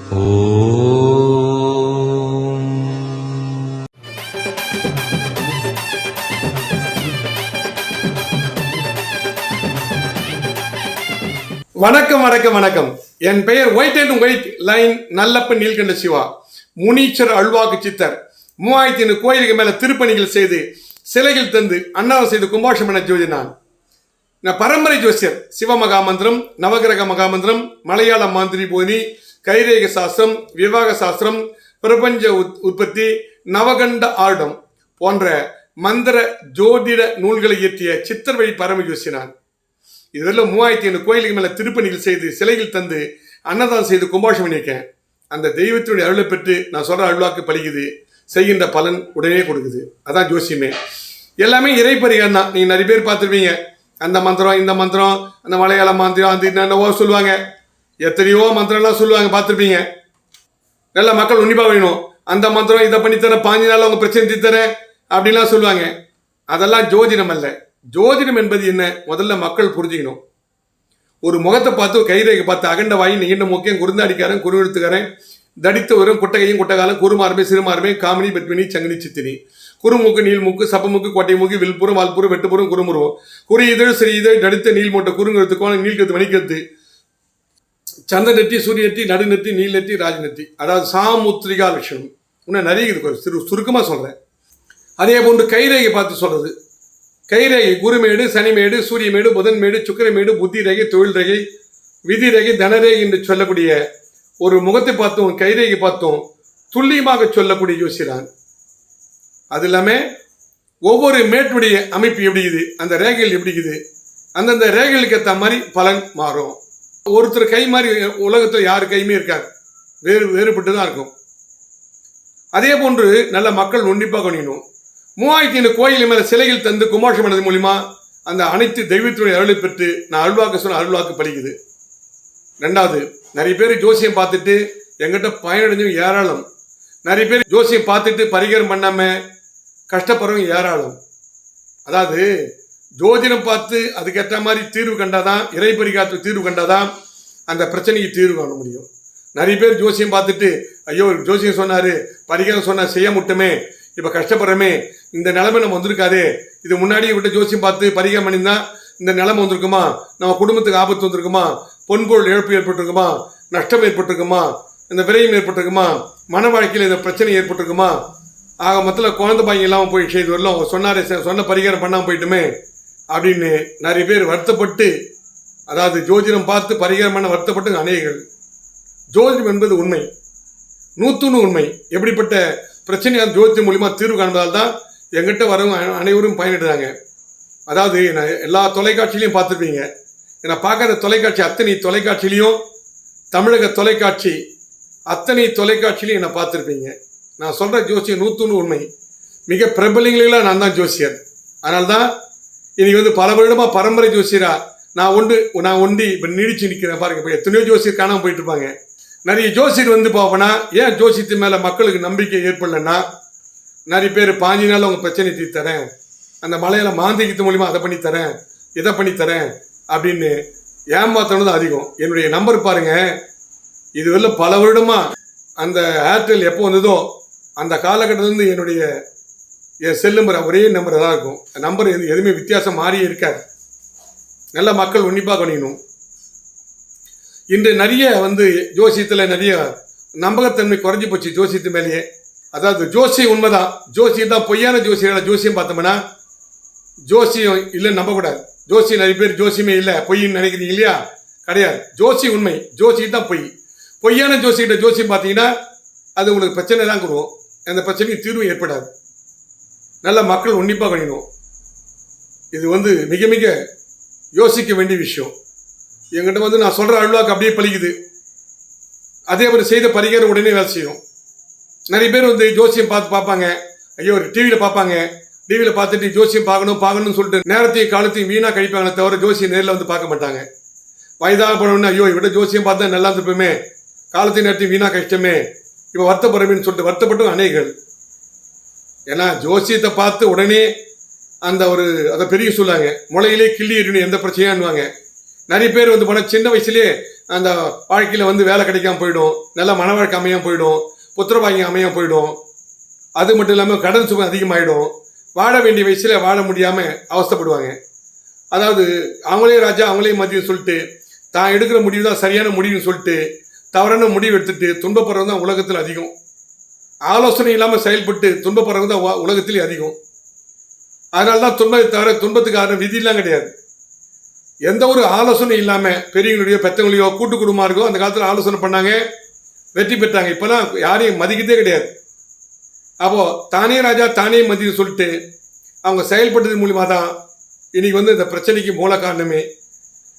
வணக்கம் வணக்கம் வணக்கம். என் பெயர் white and white line Nallappan Neelkanta Siva. முனீச்சர் அல்வாக்கு சித்தர் 3500 கோயிலுக்கு மேல திருப்பணிகள் செய்து சிலைகள் தந்து அன்னாரம் செய்து கும்பாஷம் என ஜோதி நான் பரம்பரை ஜோசியர். சிவ மகாமந்திரம், நவகிரக மகாமந்திரம், மலையாள மாந்திரி போனி, கைரேக சாஸ்திரம், விவாக சாஸ்திரம், பிரபஞ்ச உற்பத்தி, நவகண்ட ஆர்டம் போன்ற மந்திர ஜோதிட நூல்களை இயற்றிய சித்தர் வழி பரம ஜோசி நான். இதெல்லாம் 3500 கோயிலுக்கு மேல திருப்பணிகள் செய்து சிலைகள் தந்து அன்னதானம் செய்து கும்பாஷம் பண்ணியிருக்கேன். அந்த தெய்வத்தினுடைய அருளை பெற்று நான் சொல்ற அருளாக்கு பலிக்குது, செய்கின்ற பலன் உடனே கொடுக்குது. அதான் ஜோசியமே. எல்லாமே இறை பரிகாரம் தான். நீங்க நிறைய பேர் பார்த்துருப்பீங்க, அந்த மந்திரம் இந்த மந்திரம், அந்த மலையாள மந்திரம், அந்த என்னவோ சொல்லுவாங்க, எத்தனையோ மந்திரம்லாம் சொல்லுவாங்க, பார்த்துருப்பீங்க. நல்லா மக்கள் உன்னிப்பாக வேணும். அந்த மந்திரம் இதை பண்ணித்தரேன், 5 நாள் அவங்க பிரச்சனை தீர்த்தரேன் அப்படின்லாம் சொல்லுவாங்க. அதெல்லாம் ஜோதிடம் அல்ல. ஜோதிடம் என்பது என்ன? முதல்ல மக்கள் புரிஞ்சுக்கணும். ஒரு முகத்தை பார்த்து, கைரேகை பார்த்து, அகண்ட வாயி, நீண்ட மூக்கையும், குருந்தாடிக்காரன், குறுவெழுத்துக்காரன், தடித்த உரம், குட்டகையும் குட்டகாலம், குறுமார்மை, சிறுமார்மை, காமினி, பெட்மினி, சங்கினி, சித்தினி, குறுமூக்கு, நீள்மூக்கு, சப்பமுக்கு, கோட்டை மூக்கு, வில்புறம், வால்புறம், வெட்டுப்புறம், குறுமுருவம், குறி இதழ், சிறி இதழ், தடித்த நீள்மூட்டை, குறுங்கெழுத்து, கோணம், நீள்கத்து, மணிக்கத்து, சந்திர நெற்றி, சூரிய நெற்றி, நடுநெற்றி, நீல் நெற்றி, ராஜநெற்றி. அதாவது சாமுத்திரிகா லட்சணம். இன்னும் நிறைய இருக்கு, சுருக்கமாக சொல்கிறேன். அதே போன்று கைரேகை பார்த்து சொல்கிறது. கைரேகை குருமேடு, சனிமேடு, சூரியமேடு, புதன்மேடு, சுக்கிரமேடு, புத்தி ரேகை, தொழில் ரேகை, விதி ரேகை, தனரேகை என்று சொல்லக்கூடிய ஒரு முகத்தை பார்த்தோம், கைரேகை பார்த்தோம், துல்லியமாக சொல்லக்கூடிய யோசிக்கிறான். அது இல்லாமல் ஒவ்வொரு மேட்டுடைய அமைப்பு எப்படிக்குது, அந்த ரேகைகள் எப்படிக்குது, அந்தந்த ரேகைகளுக்கு ஏற்ற மாதிரி பலன் மாறும். ஒருத்தர் கை மாதிரி உலகத்தில் யார் கையுமே இருக்காது, வேறுபட்டு தான் இருக்கும். அதே போன்று நல்ல மக்கள் உன்னிப்பாக கவனிக்கணும். 3500 கோயில் மேல சிலைகள் தந்து கும்பாஷம் பண்ணது மூலியமா அந்த அனைத்து தெய்வத்தினுடைய அருளை பெற்று நான் அருள்வாக்கு சொன்ன அருள்வாக்கு பலிக்குது. 2வது, நிறைய பேர் ஜோசியம் பார்த்துட்டு எங்கிட்ட பயனடைஞ்சவங்க ஏராளம். நிறைய பேர் ஜோசியம் பார்த்துட்டு பரிகாரம் பண்ணாம கஷ்டப்படுறவங்க ஏராளம். அதாவது ஜோதிடம் பார்த்து அதுக்கேற்ற மாதிரி தீர்வு கண்டாதான், இறை பரிகாரத்துக்கு தீர்வு கண்டாதான் அந்த பிரச்சனைக்கு தீர்வு காண முடியும். நிறைய பேர் ஜோசியம் பார்த்துட்டு, ஐயோ ஜோசியம் சொன்னாரு, பரிகாரம் சொன்னா செய்ய முட்டுமே, இப்போ கஷ்டப்படுறமே, இந்த நிலைமை நம்ம வந்திருக்காது, இது முன்னாடியே விட்டு ஜோசியம் பார்த்து பரிகாரம் பண்ணியிருந்தா இந்த நிலைமை வந்திருக்குமா, நம்ம குடும்பத்துக்கு ஆபத்து வந்திருக்குமா, பொன்பொருள் இழப்பு ஏற்பட்டிருக்குமா, நஷ்டம் ஏற்பட்டிருக்குமா, இந்த விரயம் ஏற்பட்டிருக்குமா, மன வாழ்க்கையில் இந்த பிரச்சனை ஏற்பட்டிருக்குமா, ஆக மொத்தத்தில் குழந்தை பாய்ங்க இல்லாமல் போய் செய்து வரலாம், சொன்னாரே சொன்ன பரிகாரம் பண்ணாமல் போயிட்டுமே அப்படின்னு நிறைய பேர் வருத்தப்பட்டு, அதாவது ஜோதிடம் பார்த்து பரிகாரம் பண்ண வருத்தப்பட்டு அநேகர்கள். ஜோதிடம் என்பது உண்மை, 100% உண்மை. எப்படிப்பட்ட பிரச்சனையாக ஜோதிடம் மூலியமா தீர்வு காண்பதால் தான் எங்கிட்ட வரவங்க அனைவரும் பயனிடுறாங்க. அதாவது நான் எல்லா தொலைக்காட்சியிலையும் பார்த்துருப்பீங்க. நான் பார்க்காத தொலைக்காட்சி அத்தனை தொலைக்காட்சியிலையும், தமிழக தொலைக்காட்சி அத்தனை தொலைக்காட்சியிலையும் என்னை பார்த்துருப்பீங்க. நான் சொல்கிற ஜோசியம் 100% உண்மை. மிக பிரபலங்களெல்லாம் நான் தான் ஜோசியர். அதனால தான் இன்னைக்கு பல வருடமாக பரம்பரை ஜோசியரா நான் ஒண்டி இப்போ நீடிச்சு நிற்கிறேன். பாருங்க, இப்போ எத்தனையோ ஜோசியர் காணாமல் போயிட்டு இருப்பாங்க. நிறைய ஜோசியர் பார்ப்போன்னா, ஏன் ஜோசியத்து மேலே மக்களுக்கு நம்பிக்கை ஏற்படலைன்னா, நிறைய பேர் 5 நாள் அவங்க பிரச்சனை தீர்த்தரேன், அந்த மலையில மாந்திரிகத்து மூலியமா அதை பண்ணித்தரேன், இதை பண்ணித்தரேன் அப்படின்னு ஏமாத்தணும் தான் அதிகம். என்னுடைய நம்பர் பாருங்க, இது வரல பல வருடமா அந்த ஏர்டெல் எப்போ வந்ததோ அந்த காலகட்டத்திலிருந்து என்னுடைய என் செல் நம்பர் ஒரே நம்பர் தான் இருக்கும். நம்பர் எதுவுமே வித்தியாசம் மாறியே இருக்காது. நல்ல மக்கள் உன்னிப்பாக கவனிக்கணும். இன்று நிறைய ஜோசியத்தில் நிறைய நம்பகத்தன்மை குறைஞ்சி போச்சு ஜோசியத்து மேலேயே. அதாவது ஜோசியம் உண்மைதான், ஜோசியம் தான் பொய்யான ஜோசியர்களை ஜோசியம் பார்த்தோம்னா ஜோசியம் இல்லைன்னு நம்பக்கூடாது. ஜோசியம் நிறைய பேர் ஜோசியமே இல்லை பொய்ன்னு நினைக்கிறீங்க இல்லையா? கிடையாது. ஜோசியம் உண்மை, ஜோசியம் தான் பொய். பொய்யான ஜோசியிட்ட ஜோசியம் பார்த்தீங்கன்னா அது உங்களுக்கு பிரச்சனை தான் கொடுக்கும், அந்த பிரச்சனைக்கு தீர்வு ஏற்படாது. நல்ல மக்கள் உன்னிப்பாக கவனிக்கணும். இது மிக மிக யோசிக்க வேண்டிய விஷயம். என்கிட்ட நான் சொல்கிற அருள்வாக்கு அப்படியே பலிக்குது. அதே மாதிரி செய்த பரிகாரம் உடனே வேலை செய்யும். நிறைய பேர் ஜோசியம் பார்ப்பாங்க, ஐயோ டிவியில் பார்ப்பாங்க, டிவியில் பார்த்துட்டு ஜோசியம் பார்க்கணும்னு சொல்லிட்டு நேரத்தையும் காலத்தையும் வீணாக கழிப்பாங்களே தவிர ஜோசியம் நேரில் பார்க்க மாட்டாங்க. வயதாக போனோம்னா, ஐயோ இவட்ட ஜோசியம் பார்த்தா நல்லா இருந்துப்போமே, காலத்தையும் நேரத்தையும் வீணாக கழிச்சோமே, இப்போ வருத்தப்படுறமேன்னு சொல்லிட்டு வருத்தப்பட்டும் அநேகர்கள். ஏன்னா ஜோசியத்தை பார்த்து உடனே அதை பெரிய சொல்லாங்க, முளையிலே கிள்ளி எறியணும் எந்த பிரச்சனையான்னுவாங்க. நிறைய பேர் போனால் சின்ன வயசுலேயே அந்த வாழ்க்கையில் வந்து வேலை கிடைக்காம போயிடும், நல்ல மன வாழ்க்கை அமையாம போயிடும், புத்திரபாகியம் அமையாம போயிடும். அது மட்டும் இல்லாமல் கடன் சுமை அதிகமாகிடும். வாழ வேண்டிய வயசில் வாழ முடியாமல் அவஸ்தைப்படுவாங்க. அதாவது அவங்களே ராஜா அவங்களே மதியம் சொல்லிட்டு தான் எடுக்கிற முடிவு தான் சரியான முடிவுன்னு சொல்லிட்டு தவறான முடிவு எடுத்துட்டு துன்பப்படுறது தான் உலகத்தில் அதிகம். ஆலோசனை இல்லாமல் செயல்பட்டு துன்பப்படுறது தான் உலகத்திலே அதிகம். அதனால தான் துன்பத்தை தவிர துன்பத்துக்கான விதியெல்லாம் கிடையாது. எந்த ஒரு ஆலோசனை இல்லாமல் பெரியவங்களையோ பெற்றவங்களையோ கூட்டு குடும்பமாக இருக்கோ அந்த காலத்தில் ஆலோசனை பண்ணாங்க, வெற்றி பெற்றாங்க. இப்போலாம் யாரையும் மதிக்கிறதே கிடையாது. அப்போது தானே ராஜா தானே மதின்னு சொல்லிட்டு அவங்க செயல்பட்டது மூலியமாக தான் இன்னைக்கு வந்து இந்த பிரச்சனைக்கு மூல காரணமே.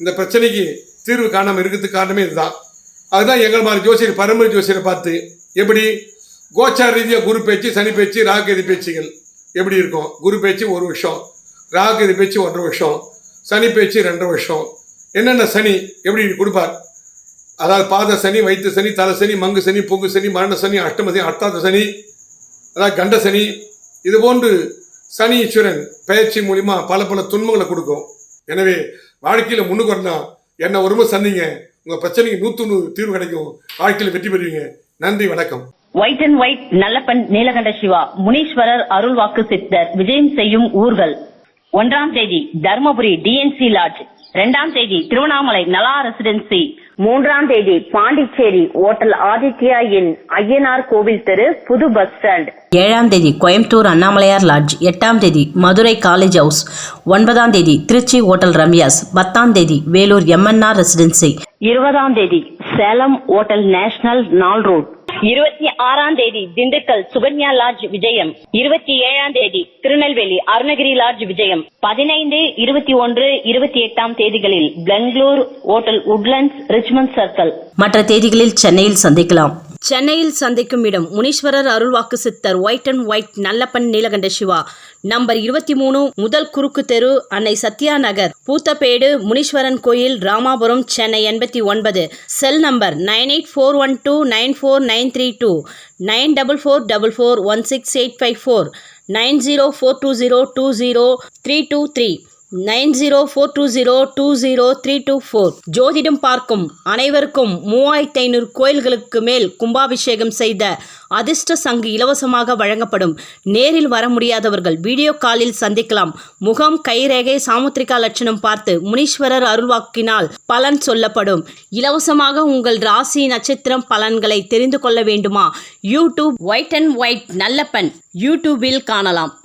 இந்த பிரச்சனைக்கு தீர்வு காணாமல் இருக்கிறதுக்கு காரணமே இதுதான். அதுதான் எங்கள் மாதிரி ஜோசியர் பரம்பரை ஜோசியரை பார்த்து எப்படி கோச்சார ரீதியாக குரு பேச்சு, சனி பேச்சு, ராகுகேது பேச்சுகள் எப்படி இருக்கும். குரு பேச்சு 1 வருஷம், ராகுகேது பேச்சு 1.5 வருஷம், சனி பேச்சு 2.5 வருஷம். என்னென்ன சனி எப்படி கொடுப்பார். அதாவது பாத சனி, வயிற்று சனி, தலை சனி, மங்கு சனி, பொங்கு சனி, மரண சனி, அஷ்டம சனி, அர்த்தாத சனி, அதாவது கண்ட சனி, இது போன்று சனி ஈஸ்வரன் பயிற்சி மூலிமா பல பல துன்பங்களை கொடுக்கும். எனவே வாழ்க்கையில் முன்னுக்கு வரணும், என்ன ஒருமை சந்திங்க, உங்கள் பிரச்சனைக்கு 100 தீர்வு கிடைக்கும், வாழ்க்கையில் வெற்றி பெறுவீங்க. நன்றி, வணக்கம். White and white Nallappan Neelakanta Siva Muneeswarar அருள்வாக்கு சித்தர் விஜயம் செய்யும் ஊர்கள். 1ஆம் தேதி தர்மபுரி டிஎன்சி லாட்ஜ், 2ஆம் தேதி திருவண்ணாமலை நலா ரெசிடென்சி, 3ஆம் தேதி பாண்டிச்சேரி ஓட்டல் ஆதித்யா இன் ஐயனார் கோவில் தெரு புது பஸ் ஸ்டாண்ட், 7ஆம் தேதி கோயம்புத்தூர் அண்ணாமலையார் லாட்ஜ், 8ஆம் தேதி மதுரை காலேஜ் ஹவுஸ், 9ஆம் தேதி திருச்சி ஓட்டல் ரம்யாஸ், 10ஆம் தேதி வேலூர் எம்என்ஆர் ரெசிடென்சி, 20ஆம் தேதி சேலம் ஓட்டல் நேஷனல் நாள் ரோட், 26ஆம் தேதி திண்டுக்கல் சுகன்யா லாட்ஜ் விஜயம், 27ஆம் தேதி திருநெல்வேலி அருணகிரி லாட்ஜ் விஜயம், 15, 21, 28ஆம் தேதிகளில் Bangalore hotel Woodlands Richmond circle. மற்ற தேதிகளில் சென்னையில் சந்திக்கலாம். சென்னையில் சந்திக்கும் இடம் முனீஸ்வரர் அருள்வாக்கு சித்தர் white and white Nallappan Neelakanta Siva, number 23, முதல் குறுக்கு தெரு, அன்னை சத்யா நகர், பூத்தப்பேடு, முனீஸ்வரன் கோயில், ராமாபுரம், சென்னை 89. Cell number 9841294932, 9444416854, 9042020323, 9042020324. ஜோதிடம் பார்க்கும் அனைவருக்கும் 3500 கோயில்களுக்கு மேல் கும்பாபிஷேகம் செய்த அதிர்ஷ்ட சங்கு இலவசமாக வழங்கப்படும். நேரில் வர முடியாதவர்கள் வீடியோ காலில் சந்திக்கலாம். முகம், கைரேகை, சாமுத்திரிகா லட்சணம் பார்த்து முனீஸ்வரர் அருள்வாக்கினால் பலன் சொல்லப்படும். இலவசமாக உங்கள் ராசி நட்சத்திரம் பலன்களை தெரிந்து கொள்ள வேண்டுமா? YouTube white and white Nallappan யூடியூபில் காணலாம்.